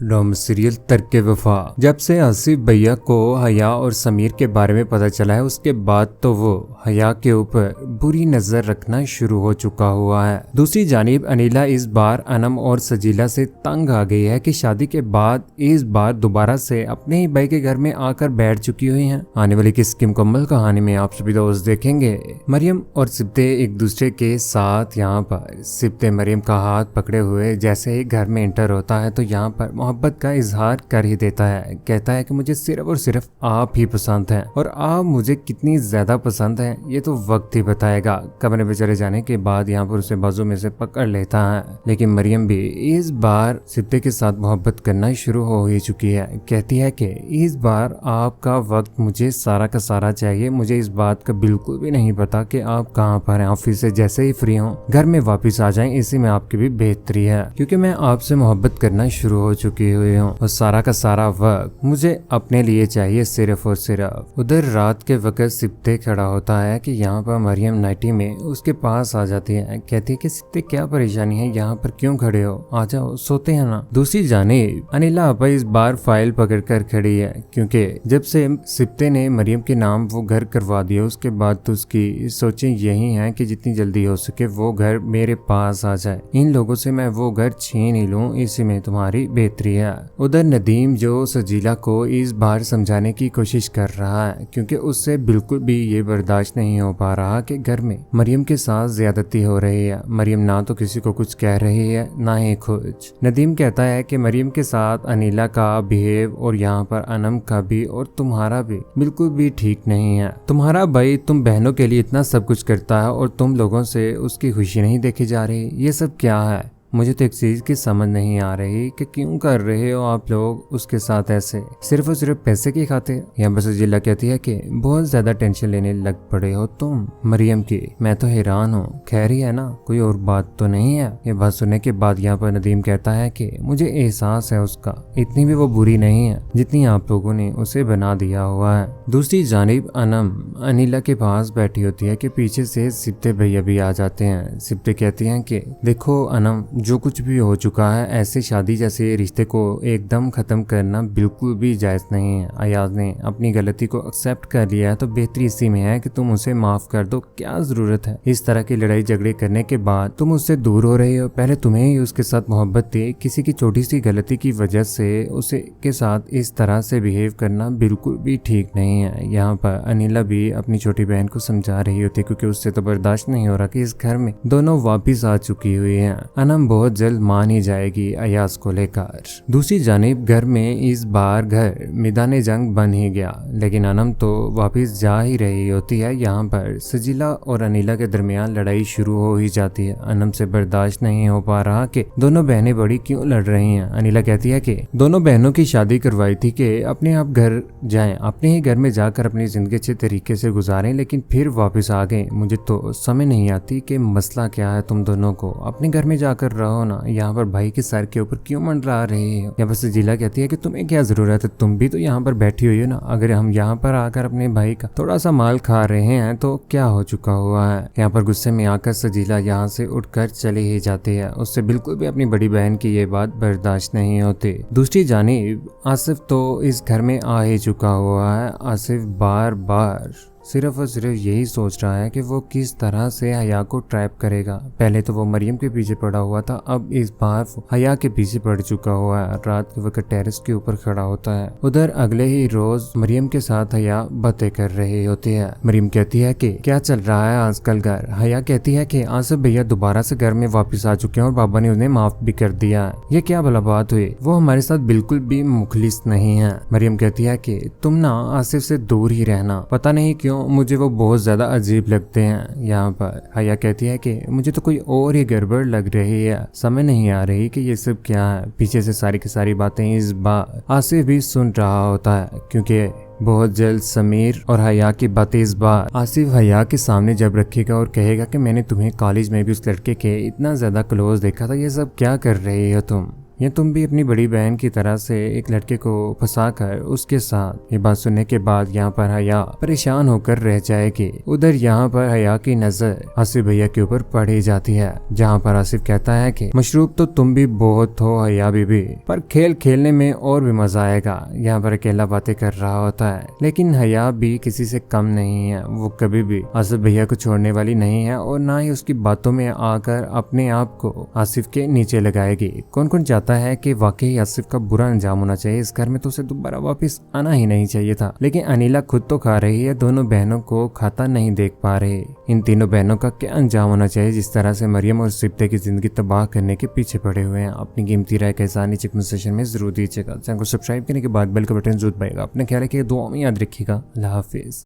रोम serial तरके वफा। जब से आसिफ भैया को हया और समीर के बारे में पता चला है उसके बाद तो वो हया के ऊपर बुरी नजर रखना शुरू हो चुका हुआ है। दूसरी जानिब अनिला इस बार अनम और सजीला से तंग आ गई है कि शादी के बाद इस बार दोबारा से अपने ही भाई के घर में आकर बैठ चुकी हुई हैं। आने वाली किस की मुकम्मल कहानी में आप सभी दोस्त देखेंगे मरियम और सिब्ते एक दूसरे के साथ। यहाँ पर सिब्ते मरियम का हाथ पकड़े हुए जैसे ही घर में एंटर होता है तो यहाँ पर मोहब्बत का इजहार कर ही देता है। कहता है कि मुझे सिर्फ और सिर्फ आप ही पसंद हैं और आप मुझे कितनी ज्यादा पसंद हैं ये तो वक्त ही बताएगा। कमरे में चले जाने के बाद यहाँ पर उसे बाजू में से पकड़ लेता है, लेकिन मरियम भी इस बार सिब्ते के साथ मोहब्बत करना शुरू हो ही चुकी है। कहती है कि इस बार आपका वक्त मुझे सारा का सारा चाहिए। मुझे इस बात का बिल्कुल भी नहीं पता कि आप कहाँ पर हैं। ऑफिस से जैसे ही फ्री हो घर में वापिस आ जाएं, इसी में आपकी भी बेहतरी है क्योंकि मैं आपसे मोहब्बत करना शुरू हो चुकी हुई हूँ और सारा का सारा वक्त मुझे अपने लिए चाहिए सिर्फ और सिर्फ। उधर रात के वक्त सिब्ते खड़ा होता है कि यहाँ पर मरियम नाइटी में उसके पास आ जाती है। कहती है कि सिब्ते क्या परेशानी है, यहाँ पर क्यों खड़े हो, आ जाओ सोते हैं ना। दूसरी जानिब अनिला आपा इस बार फाइल पकड़ कर खड़ी है क्योंकि जब से सिब्ते ने मरियम के नाम वो घर करवा दिया उसके बाद तो उसकी सोचें यही है कि जितनी जल्दी हो सके वो घर मेरे पास आ जाए। इन लोगों से मैं वो घर छीन ही लूं, इसी में तुम्हारी बेहतरी है। उधर नदीम जो सजीला को इस बार समझाने की कोशिश कर रहा है क्योंकि उससे बिल्कुल भी ये बर्दाश्त नहीं हो पा रहा कि घर में मरियम के साथ ज्यादती हो रही है। मरियम ना तो किसी को कुछ कह रही है ना ही कुछ। नदीम कहता है कि मरियम के साथ अनिला का बिहेव और यहाँ पर अनम का भी और तुम्हारा भी बिल्कुल भी ठीक नहीं है। तुम्हारा भाई तुम बहनों के लिए इतना सब कुछ करता है और तुम लोगों से उसकी खुशी नहीं देखी जा रही। ये सब क्या है? मुझे तो एक चीज की समझ नहीं आ रही कि क्यों कर रहे हो आप लोग उसके साथ ऐसे, सिर्फ और सिर्फ पैसे की खातिर। यहाँ बस जिला कहती है कि बहुत ज्यादा टेंशन लेने लग पड़े हो तुम मरियम की। मैं तो हैरान हूँ, खैर ही है ना, कोई और बात तो नहीं है। ये बात सुनने के बाद यहाँ पर नदीम कहता है कि मुझे एहसास है उसका, इतनी भी वो बुरी नहीं है जितनी आप लोगों ने उसे बना दिया हुआ है। दूसरी जानिब अनम अनिला के पास बैठी होती है कि पीछे से सिब्ते भैया भी आ जाते हैं। सिब्ते कहती हैं कि देखो अनम, जो कुछ भी हो चुका है ऐसे शादी जैसे रिश्ते को एकदम खत्म करना बिल्कुल भी जायज नहीं है। अयाज ने अपनी गलती को एक्सेप्ट कर लिया है तो बेहतरी इसी में है कि तुम उसे माफ कर दो। क्या जरूरत है इस तरह की लड़ाई झगड़े करने के बाद तुम उससे दूर हो रहे हो। पहले तुम्हें ही उसके साथ मोहब्बत थी, किसी की छोटी सी गलती की वजह से उसे के साथ इस तरह से बिहेव करना बिल्कुल भी ठीक नहीं है। यहाँ पर अनिला भी अपनी छोटी बहन को समझा रही होती क्योंकि उससे तो बर्दाश्त नहीं हो रहा कि इस घर में दोनों वापिस आ चुकी हुई है। अनम बहुत जल्द मान ही जाएगी अयाज को लेकर। दूसरी जानिब घर में इस बार घर मैदान जंग बन ही गया, लेकिन अनम तो वापस जा ही रही होती है। यहाँ पर सजीला और अनिला के दरमियान लड़ाई शुरू हो ही जाती है। अनम से बर्दाश्त नहीं हो पा रहा कि दोनों बहनें बड़ी क्यों लड़ रही हैं। अनिला कहती है कि दोनों बहनों की शादी करवाई थी कि अपने आप घर जाएं, अपने ही घर में जाकर अपनी जिंदगी अच्छे तरीके से गुजारें, लेकिन फिर वापस आ गए। मुझे तो समझ नहीं आती कि मसला क्या है, तुम दोनों को अपने घर में जाकर रहो ना, यहाँ पर भाई के सर के ऊपर क्यों मंडरा रहे हो। यहाँ पर सजीला कहती है कि तुम्हें क्या जरूरत है, तुम भी तो यहाँ पर बैठी हुई हो ना। अगर हम यहाँ पर आकर अपने भाई का थोड़ा सा माल खा रहे हैं तो क्या हो चुका हुआ है। यहाँ पर गुस्से में आकर सजीला यहाँ से उठकर चले ही जाती है। उससे बिल्कुल भी अपनी बड़ी बहन की ये बात बर्दाश्त नहीं होती। दूसरी जानिब आसिफ तो इस घर में आ ही चुका हुआ है। आसिफ बार बार सिर्फ और सिर्फ यही सोच रहा है कि वो किस तरह से हया को ट्रैप करेगा। पहले तो वो मरियम के पीछे पड़ा हुआ था, अब इस बार हया के पीछे पड़ चुका हुआ है। रात के वक्त टेरेस के ऊपर खड़ा होता है। उधर अगले ही रोज मरियम के साथ हया बातें कर रही होती है। मरियम कहती है कि क्या चल रहा है आजकल घर। हया कहती है कि आसिफ भैया दोबारा से घर में वापस आ चुके हैं और बाबा ने उन्हें माफ भी कर दिया है। ये क्या भला बात हुई, वो हमारे साथ बिल्कुल भी मुखलिस नहीं है। मरियम कहती है कि तुम ना आसिफ से दूर ही रहना, पता नहीं क्यों मुझे वो बहुत ज्यादा अजीब लगते हैं। यहाँ पर हया कहती है कि मुझे तो कोई और ही गड़बड़ लग रही है, समझ नहीं आ रही कि ये सब क्या है। पीछे से सारी की सारी बातें इस बार आसिफ भी सुन रहा होता है क्योंकि बहुत जल्द समीर और हया की बातें इस बार आसिफ हया के सामने जब रखेगा और कहेगा कि मैंने तुम्हें कॉलेज में भी उस लड़के के इतना ज्यादा क्लोज देखा था, ये सब क्या कर रही हो तुम। या तुम भी अपनी बड़ी बहन की तरह से एक लड़के को फंसा कर उसके साथ। ये बात सुनने के बाद यहाँ पर हया परेशान होकर रह जाएगी। उधर यहाँ पर हया की नजर आसिफ भैया के ऊपर पड़ी जाती है, जहाँ पर आसिफ कहता है कि मशरूब तो तुम भी बहुत हो हया बीबी, पर खेल खेलने में और भी मजा आएगा। यहाँ पर अकेला बातें कर रहा होता है, लेकिन हया भी किसी से कम नहीं है। वो कभी भी आसिफ भैया को छोड़ने वाली नहीं है और ना ही उसकी बातों में आकर अपने आप को आसिफ के नीचे लगाएगी। कौन कौन चाहता है कि वाकई आसिफ का बुरा अंजाम होना चाहिए इस घर में, तो उसे दोबारा वापस आना ही नहीं चाहिए था। लेकिन अनिला खुद तो खा रही है, दोनों बहनों को खाता नहीं देख पा रहे। इन तीनों बहनों का क्या अंजाम होना चाहिए जिस तरह से मरियम और सिप्ते की जिंदगी तबाह करने के पीछे पड़े हुए हैं। अपनी कीमती राय कैसा नीचे कमेंट सेक्शन में जरूर दीजिएगा। चैनल को सब्सक्राइब करने के बाद बेल का बटन जरूर दबाइएगा। अपने ख्याल रखिएगा, दुआ में याद रखिएगा। अल्लाह हाफिज।